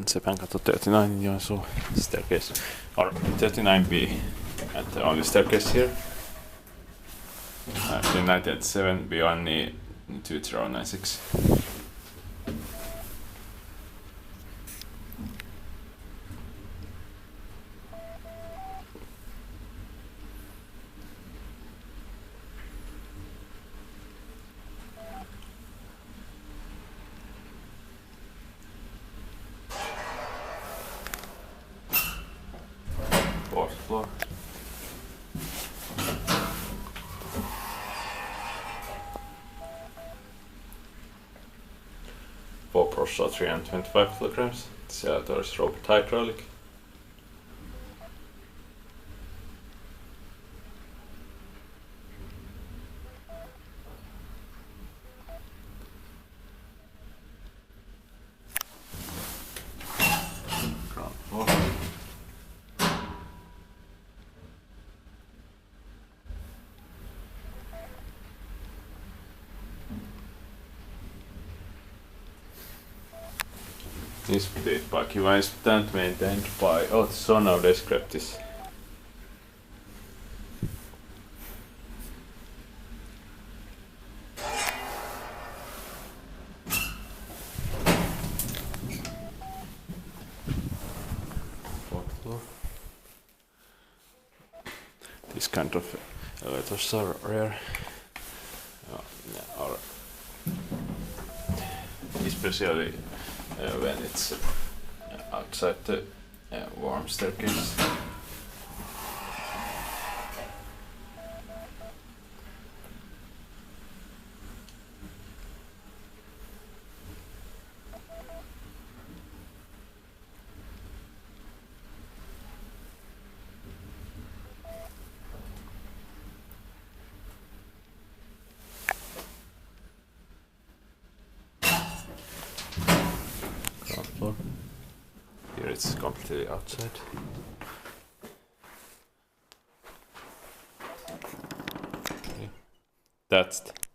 Sepänkatu 39 in Joensuu staircase, or 39B, and the only staircase here. United 7 B1 2096. Fourth floor. Four Prosso 325 kilograms. The elevator is robot hydraulic. Ground floor. This bike is stand maintained by Otis, so now describe this. Fourth floor. This kind of elevators are rare. Or especially when it's outside the warm staircase. Ground floor. Here it's completely outside. Okay. That's